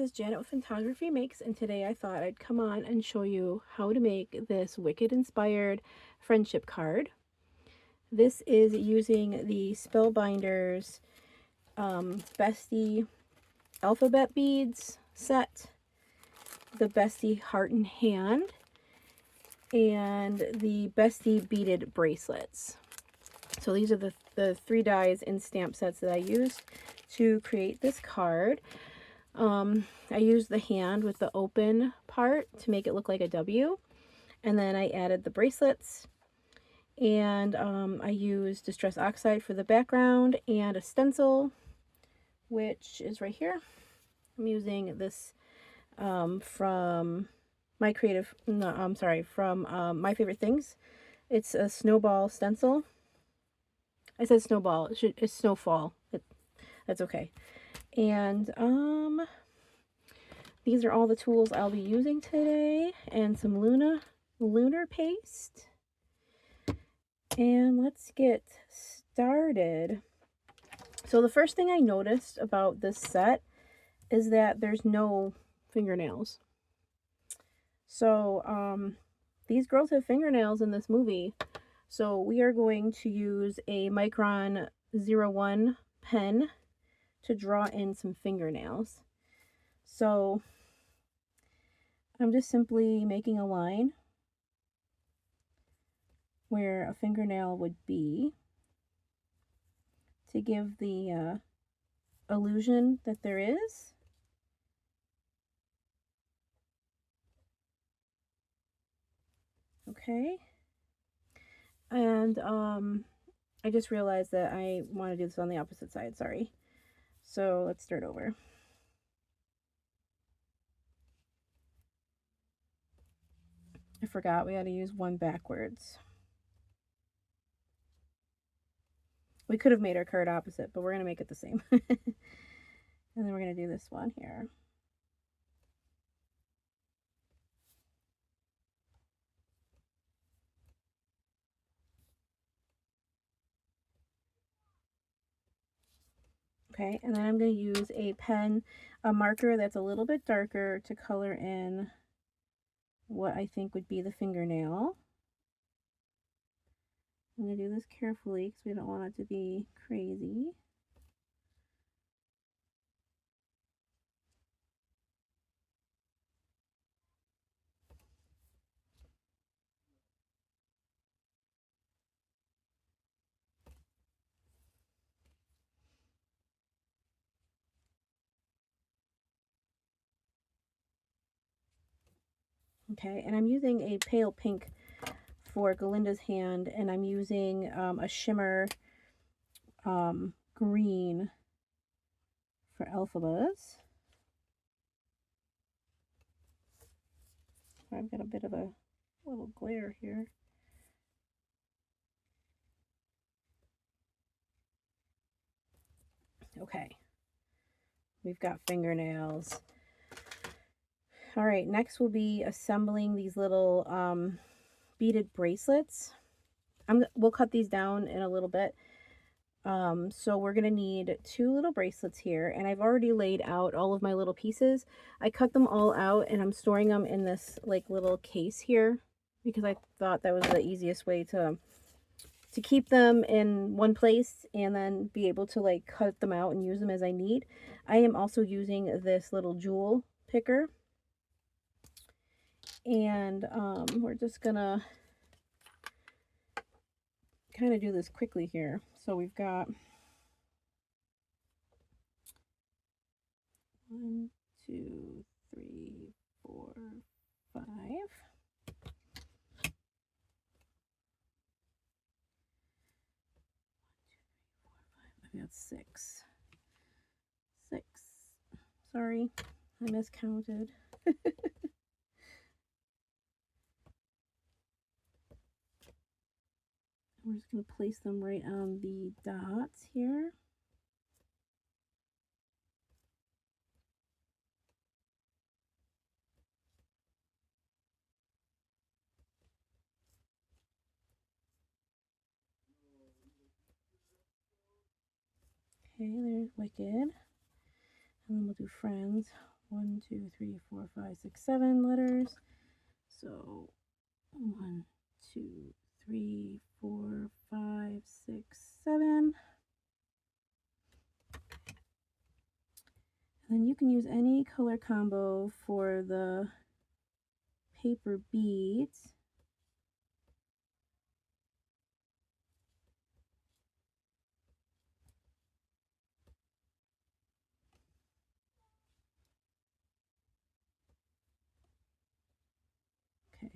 is Janet with Photography Makes, and today I thought I'd come on and show you how to make this Wicked inspired friendship card. This is using the Spellbinders Bestie alphabet beads set, the Bestie heart and hand, and the Bestie beaded bracelets. So these are the 3 dies and stamp sets that I used to create this card. I used the hand with the open part to make it look like a W, and then I added the bracelets, and I used Distress Oxide for the background and a stencil, which is right here. I'm using this from My Creative, no, I'm sorry, from My Favorite Things. It's a snowball stencil. I said snowball, it's snowfall. That's okay. And these are all the tools I'll be using today, and some Lunar Paste. And let's get started. So the first thing I noticed about this set is that there's no fingernails. So these girls have fingernails in this movie. So we are going to use a Micron 01 pen to draw in some fingernails. So I'm just simply making a line where a fingernail would be to give the illusion that there is. Okay. And I just realized that I want to do this on the opposite side, sorry. So let's start over. I forgot we had to use one backwards. We could have made our card opposite, but we're going to make it the same. And then we're going to do this one here. Okay, and then I'm going to use a marker that's a little bit darker to color in what I think would be the fingernail. I'm going to do this carefully because we don't want it to be crazy. Okay, and I'm using a pale pink for Galinda's hand, and I'm using a shimmer green for Elphaba's. I've got a bit of a little glare here. Okay, we've got fingernails. All right, next we'll be assembling these little beaded bracelets. We'll cut these down in a little bit. So we're gonna need 2 little bracelets here, and I've already laid out all of my little pieces. I cut them all out, and I'm storing them in this like little case here because I thought that was the easiest way to keep them in one place and then be able to like cut them out and use them as I need. I am also using this little jewel picker, and we're just gonna kind of do this quickly here. So we've got 1, 2, 3, 4, 5. I've got 6. Sorry, I miscounted. We're just going to place them right on the dots here. Okay, there's Wicked. And then we'll do Friends. 1, 2, 3, 4, 5, 6, 7 letters. So 1, 2, 3, 4, 5, 6, 7. And then you can use any color combo for the paper beads. Okay,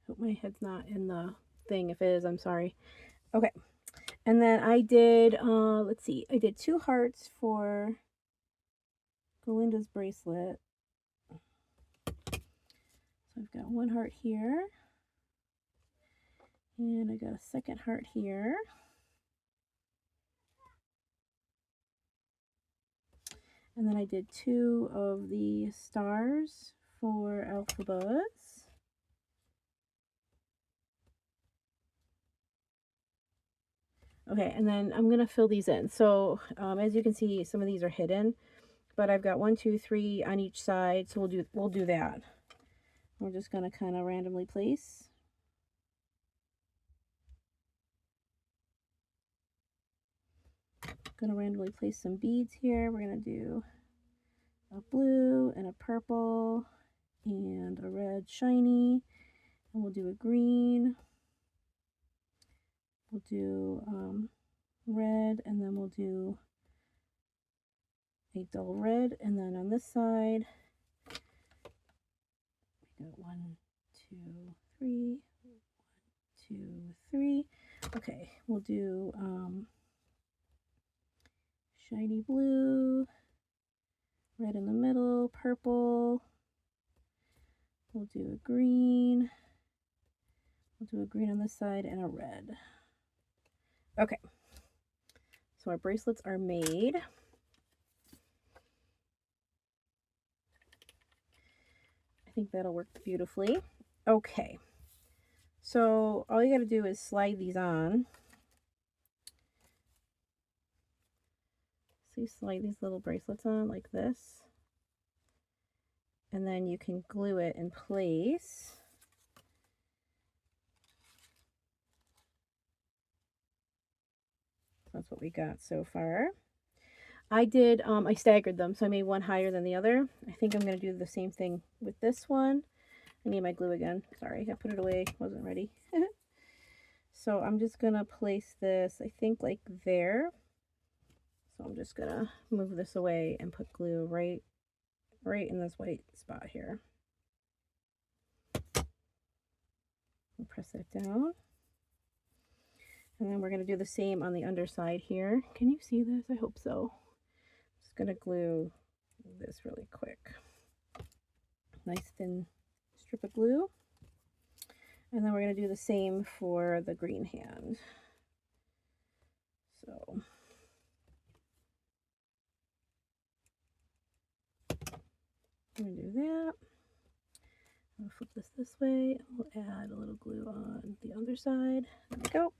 hope my head's not in the thing. If it is, I'm sorry. Okay, and then I did, let's see, I did 2 hearts for Galinda's bracelet. So I've got 1 heart here, and I got a 2nd heart here. And then I did 2 of the stars for Alphabuzz. Okay, and then I'm gonna fill these in. So as you can see, some of these are hidden, but I've got 1, 2, 3 on each side. So we'll do that. We're just gonna kind of randomly place. Gonna randomly place some beads here. We're gonna do a blue and a purple and a red shiny, and we'll do a green. We'll do red, and then we'll do a dull red, and then on this side we got 1, 2, 3, 1, 2, 3. Okay, we'll do shiny blue, red in the middle, purple. We'll do a green. We'll do a green on this side and a red. Okay, so our bracelets are made. I think that'll work beautifully. Okay, so all you got to do is slide these on. So you slide these little bracelets on like this, and then you can glue it in place. That's what we got so far. I did, I staggered them, so I made one higher than the other. I think I'm going to do the same thing with this one. I need my glue again. Sorry, I put it away. Wasn't ready. So I'm just going to place this, I think, like there. So I'm just going to move this away and put glue right in this white spot here. We'll press that down. And then we're going to do the same on the underside here. Can you see this? I hope so. Just going to glue this really quick. Nice thin strip of glue. And then we're going to do the same for the green hand. So I'm going to do that. I'll flip this way. We'll add a little glue on the underside. There we go.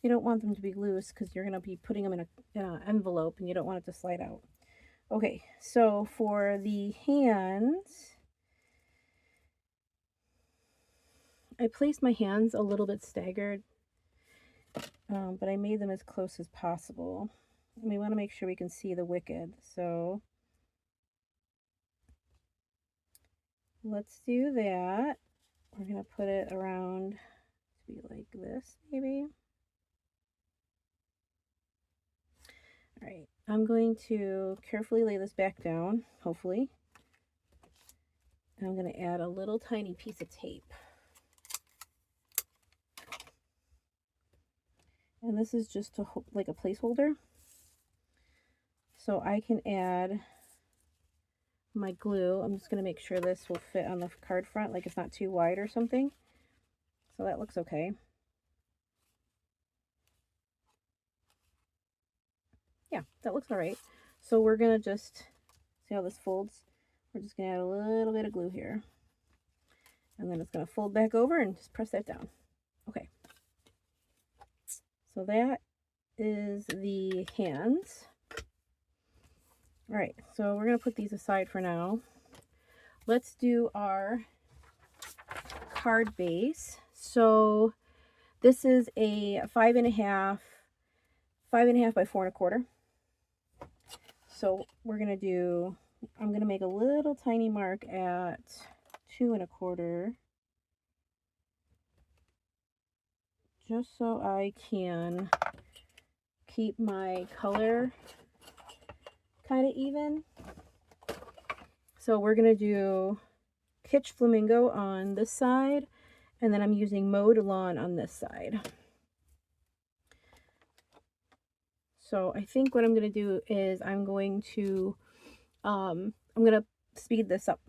You don't want them to be loose because you're going to be putting them in an envelope and you don't want it to slide out. Okay, so for the hands, I placed my hands a little bit staggered, but I made them as close as possible. And we want to make sure we can see the wicked, so let's do that. We're going to put it around to be like this, maybe. All right, I'm going to carefully lay this back down, hopefully. And I'm going to add a little tiny piece of tape. And this is just like a placeholder. So I can add my glue. I'm just going to make sure this will fit on the card front, like it's not too wide or something. So that looks okay. Yeah, that looks all right. So we're going to just, see how this folds? We're just going to add a little bit of glue here. And then it's going to fold back over and just press that down. Okay. So that is the hands. All right, so we're going to put these aside for now. Let's do our card base. So this is a 5.5 by 4.25. So we're going to do, I'm going to make a little tiny mark at 2.25, just so I can keep my color kind of even. So we're going to do Kitsch Flamingo on this side, and then I'm using Mowed Lawn on this side. So I think what I'm going to do is I'm going to speed this up.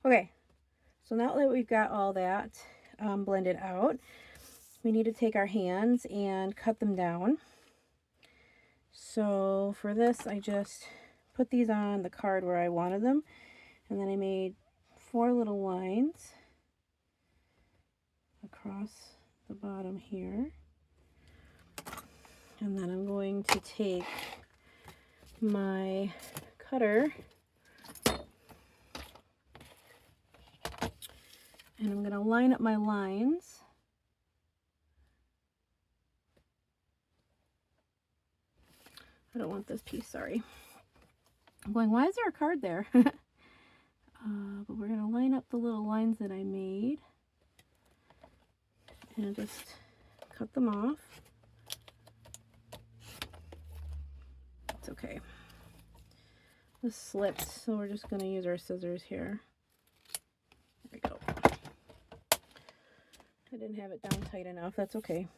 Okay, so now that we've got all that blended out, we need to take our hands and cut them down. So for this, I just put these on the card where I wanted them, and then I made 4 little lines across the bottom here. And then I'm going to take my cutter and I'm going to line up my lines. I don't want this piece, sorry. I'm going, why is there a card there? But we're going to line up the little lines that I made and just cut them off. It's okay. This slipped, so we're just going to use our scissors here. There we go. I didn't have it down tight enough. That's okay.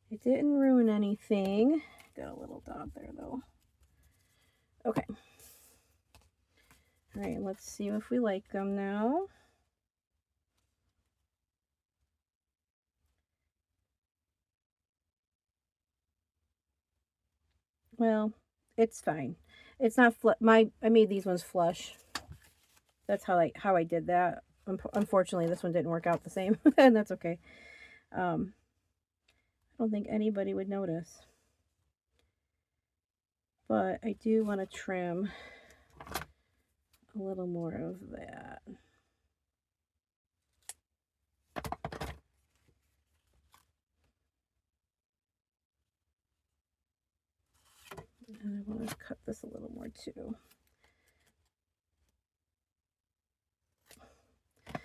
It didn't ruin anything. Got a little dot there though. Okay. All right, let's see if we like them now. Well, it's fine. It's not I made these ones flush. That's how I did that. Unfortunately, this one didn't work out the same, and that's okay. I don't think anybody would notice. But I do want to trim a little more of that. And I want to cut this a little more too.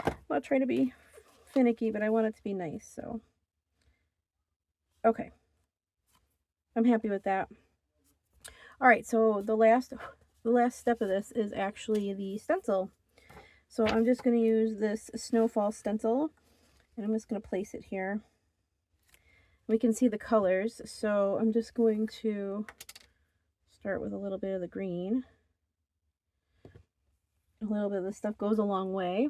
I'm not trying to be finicky, but I want it to be nice, so. Okay. I'm happy with that. All right, so the last step of this is actually the stencil. So I'm just going to use this snowfall stencil, and I'm just going to place it here. We can see the colors, so I'm just going to start with a little bit of the green. A little bit of this stuff goes a long way.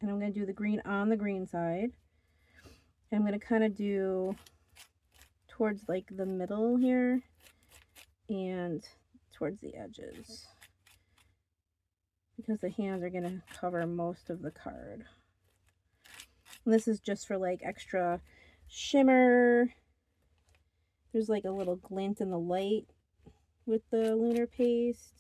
And I'm going to do the green on the green side. And I'm going to kind of do towards like the middle here and towards the edges, because the hands are going to cover most of the card. And this is just for like extra shimmer. There's like a little glint in the light with the Lunar Paste.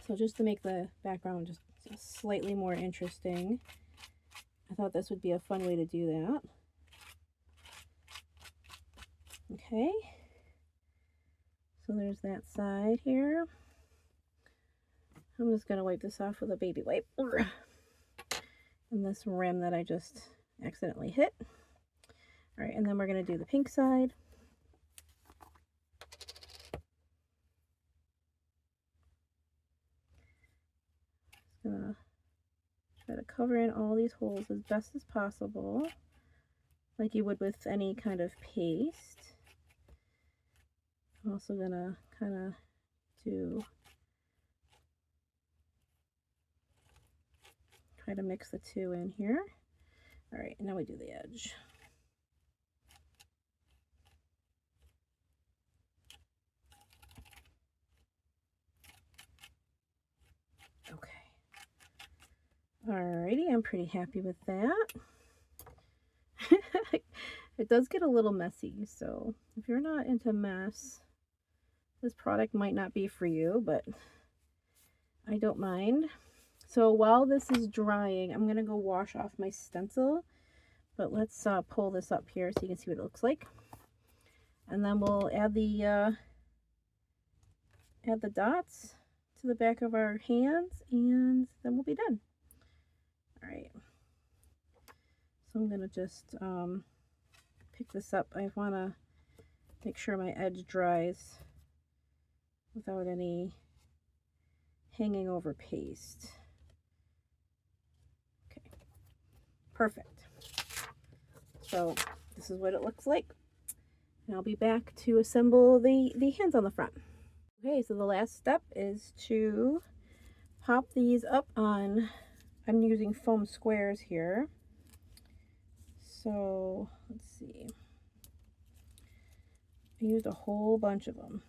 So just to make the background just slightly more interesting, I thought this would be a fun way to do that. Okay, so there's that side here. I'm just going to wipe this off with a baby wipe. And this rim that I just accidentally hit. All right, and then we're going to do the pink side. Just going to try to cover in all these holes as best as possible, like you would with any kind of paste. I'm also going to kind of try to mix the two in here. All right, now we do the edge. Okay. Alrighty, I'm pretty happy with that. It does get a little messy, so if you're not into mess, this product might not be for you, but I don't mind. So while this is drying, I'm going to go wash off my stencil, but let's pull this up here so you can see what it looks like. And then we'll add the dots to the back of our hands, and then we'll be done. All right. So I'm going to just pick this up. I want to make sure my edge dries without any hanging over paste. Okay, perfect. So this is what it looks like. And I'll be back to assemble the hands on the front. Okay, so the last step is to pop these up on, I'm using foam squares here. So let's see. I used a whole bunch of them.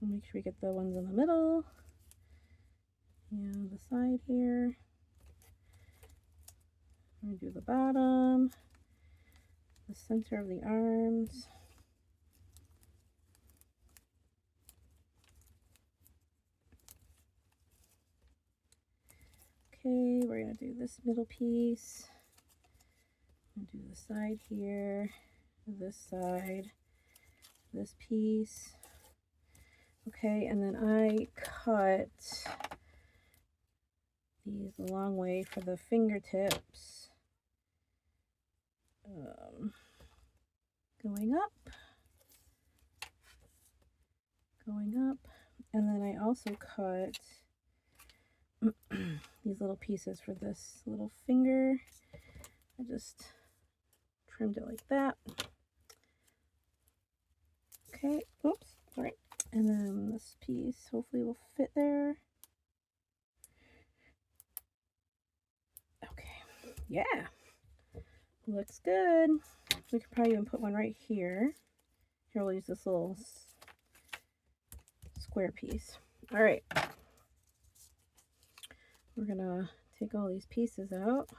Make sure we get the ones in the middle and the side here. I'm going to do the bottom, the center of the arms. Okay, we're going to do this middle piece. I'm going to do the side here, this side, this piece. Okay, and then I cut these a long way for the fingertips. Going up, and then I also cut these little pieces for this little finger. I just trimmed it like that. Okay, oops, sorry. And then this piece hopefully will fit there. Okay, yeah, looks good. We could probably even put one right here. Here, we'll use this little square piece. All right, we're gonna take all these pieces out.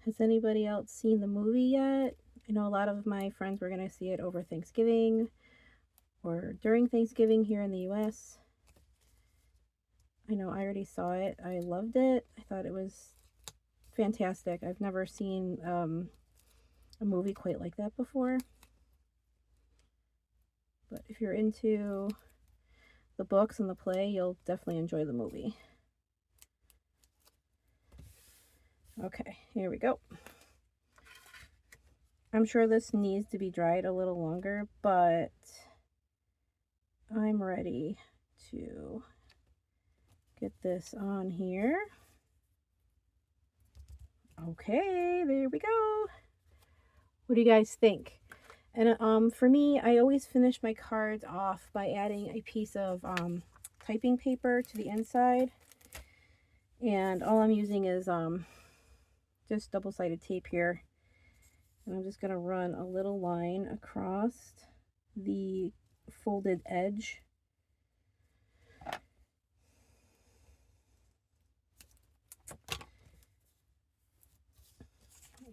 Has anybody else seen the movie yet? I know a lot of my friends were going to see it over Thanksgiving or during Thanksgiving here in the US. I know I already saw it. I loved it. I thought it was fantastic. I've never seen a movie quite like that before. But if you're into the books and the play, you'll definitely enjoy the movie. Okay, here we go. I'm sure this needs to be dried a little longer, but I'm ready to get this on here. Okay, there we go. What do you guys think? And for me, I always finish my cards off by adding a piece of typing paper to the inside. And all I'm using is just double-sided tape here. And I'm just going to run a little line across the folded edge.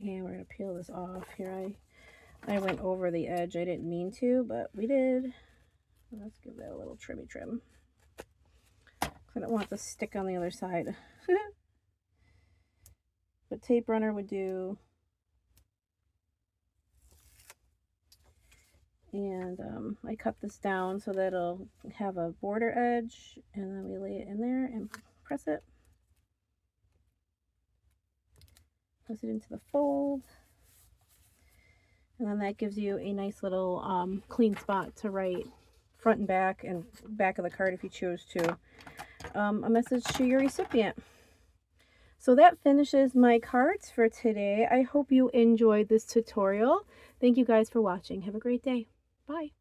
And we're going to peel this off here. I went over the edge. I didn't mean to, but we did. Let's give that a little trimmy trim. I don't want it to stick on the other side. but tape runner would do. And I cut this down so that it'll have a border edge, and then we lay it in there and press it. Press it into the fold. And then that gives you a nice little clean spot to write front and back of the card if you choose to. A message to your recipient. So that finishes my cards for today. I hope you enjoyed this tutorial. Thank you guys for watching. Have a great day. Bye.